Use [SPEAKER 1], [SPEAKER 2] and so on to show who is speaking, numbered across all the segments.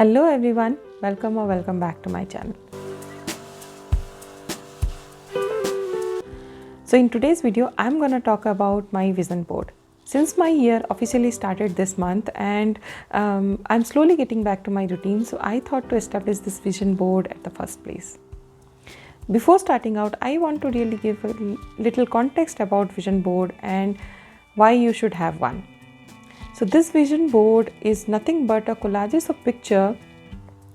[SPEAKER 1] Hello everyone, welcome back to my channel. So in today's video, I'm going to talk about my vision board. Since my year officially started this month and I'm slowly getting back to my routine, so I thought to establish this vision board at the first place. Before starting out, I want to really give a little context about vision board and why you should have one. So this vision board is nothing but a collages of picture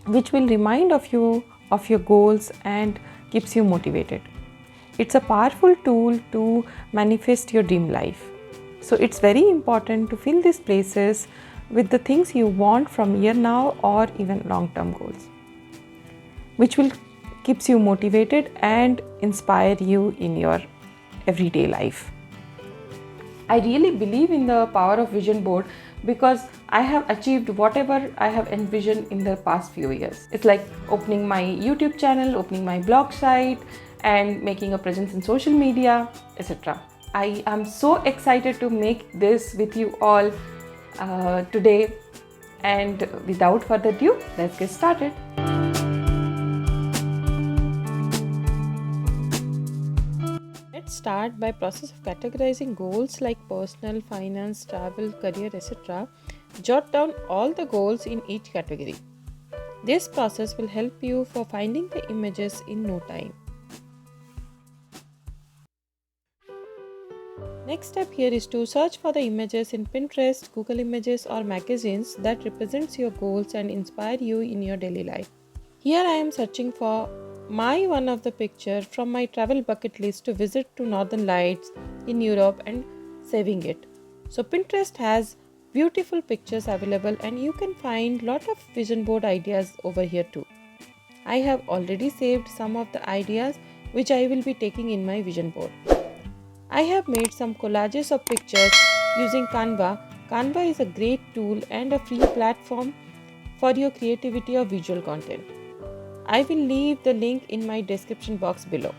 [SPEAKER 1] which will remind of you of your goals and keeps you motivated. It's a powerful tool to manifest your dream life. So it's very important to fill these places with the things you want from here now or even long-term goals, which will keeps you motivated and inspire you in your everyday life. I really believe in the power of vision board because I have achieved whatever I have envisioned in the past few years. It's like opening my YouTube channel, opening my blog site and making a presence in social media, etc. I am so excited to make this with you all today, and without further ado, let's get started. Let's start by process of categorizing goals like personal, finance, travel, career, etc. Jot down all the goals in each category. This process will help you for finding the images in no time. Next step here is to search for the images in Pinterest, Google Images or magazines that represents your goals and inspire you in your daily life. Here I am searching for one of the picture from my travel bucket list to visit to Northern Lights in Europe and saving it. So Pinterest has beautiful pictures available and you can find lot of vision board ideas over here too. I have already saved some of the ideas which I will be taking in my vision board. I have made some collages of pictures using Canva. Canva is a great tool and a free platform for your creativity of visual content. I will leave the link in my description box below.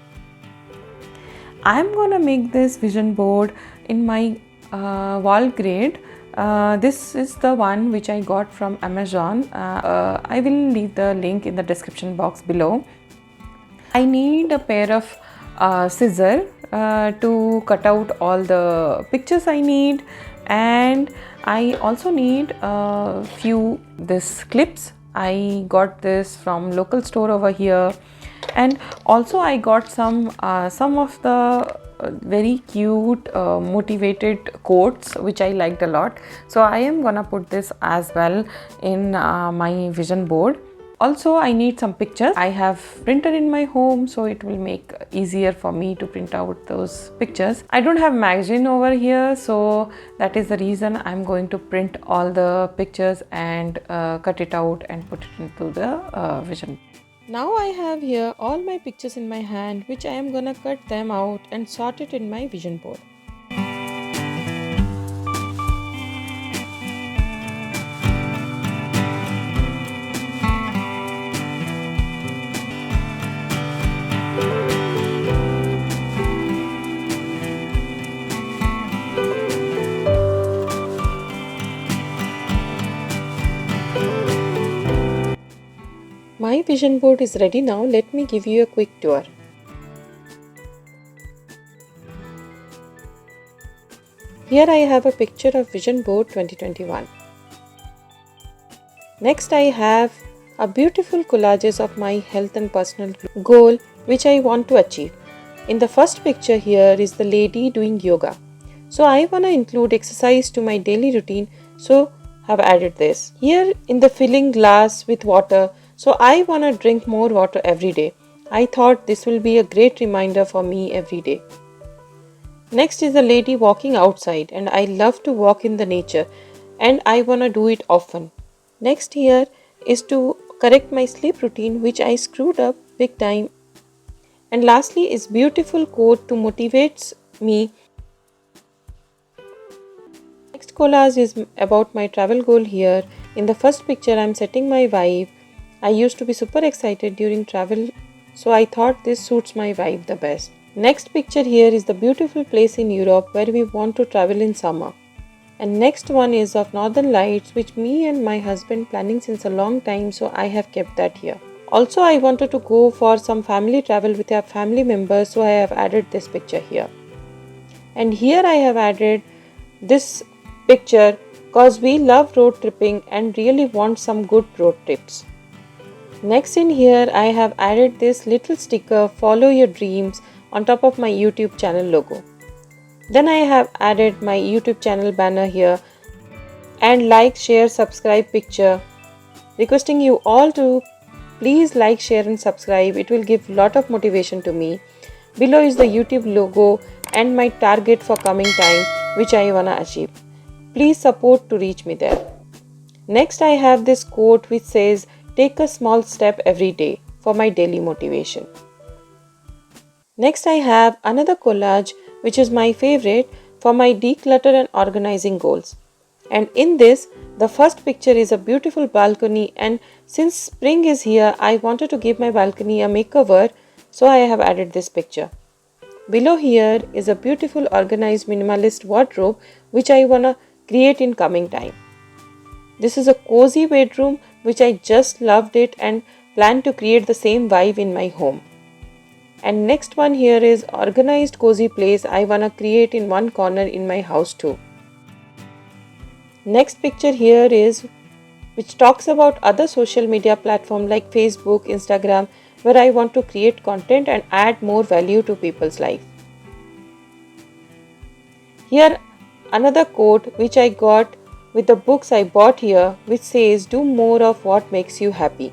[SPEAKER 1] I'm gonna make this vision board in my wall grid. This is the one which I got from Amazon. I will leave the link in the description box below. I need a pair of scissors to cut out all the pictures I need, and I also need a few this clips. I got this from local store over here, and also I got some of the very cute motivated quotes which I liked a lot. So I am gonna put this as well in my vision board. Also, I need some pictures. I have printer in my home, so it will make easier for me to print out those pictures. I don't have magazine over here, so that is the reason I'm going to print all the pictures and cut it out and put it into the vision. Now I have here all my pictures in my hand, which I am gonna cut them out and sort it in my vision board. My vision board is ready now. Let me give you a quick tour. Here I have a picture of Vision Board 2021. Next I have a beautiful collages of my health and personal goal which I want to achieve. In the first picture here is the lady doing yoga. So I want to include exercise to my daily routine, so have added this. Here in the filling glass with water, so I want to drink more water every day. I thought this will be a great reminder for me every day. Next is the lady walking outside, and I love to walk in the nature and I want to do it often. Next here is to correct my sleep routine which I screwed up big time. And lastly is beautiful quote to motivates me. Next collage is about my travel goal here. In the first picture I am setting my vibe. I used to be super excited during travel, so I thought this suits my vibe the best. Next picture here is the beautiful place in Europe where we want to travel in summer. And next one is of Northern Lights, which me and my husband planning since a long time, so I have kept that here. Also, I wanted to go for some family travel with our family members, so I have added this picture here. And here I have added this picture because we love road tripping and really want some good road trips. Next in here I have added this little sticker follow your dreams on top of my YouTube channel logo. Then I have added my YouTube channel banner here and like, share, subscribe picture, requesting you all to please like, share and subscribe. It will give lot of motivation to me. Below is the YouTube logo and my target for coming time which I wanna achieve. Please support to reach me there. Next I have this quote which says take a small step every day for my daily motivation. Next I have another collage which is my favorite for my declutter and organizing goals. And in this, the first picture is a beautiful balcony, and since spring is here, I wanted to give my balcony a makeover, so I have added this picture. Below here is a beautiful organized minimalist wardrobe which I wanna create in coming time. This is a cozy bedroom which I just loved it and plan to create the same vibe in my home. And next one here is organized cozy place I wanna create in one corner in my house too. Next picture here is which talks about other social media platform like Facebook, Instagram, where I want to create content and add more value to people's life. Here another quote which I got with the books I bought here which says do more of what makes you happy.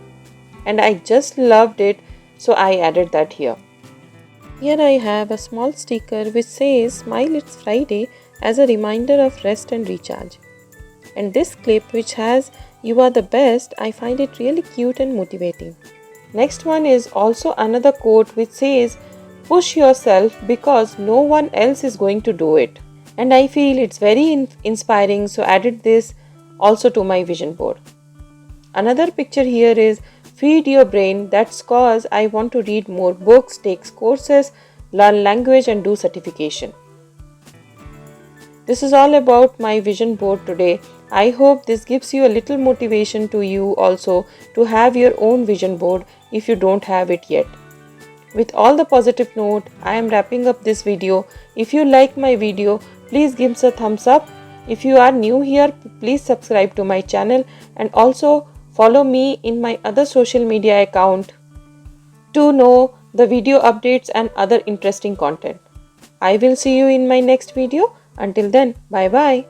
[SPEAKER 1] And I just loved it, so I added that here. Here I have a small sticker which says Smile It's Friday as a reminder of rest and recharge. And this clip which has you are the best, I find it really cute and motivating. Next one is also another quote which says push yourself because no one else is going to do it. And I feel it's very inspiring, so added this also to my vision board. Another picture here is feed your brain, that's cause I want to read more books, take courses, learn language and do certification. This is all about my vision board today. I hope this gives you a little motivation to you also to have your own vision board if you don't have it yet. With all the positive note, I am wrapping up this video. If you like my video, please give us a thumbs up. If you are new here, please subscribe to my channel and also follow me in my other social media account to know the video updates and other interesting content. I will see you in my next video. Until then, bye bye.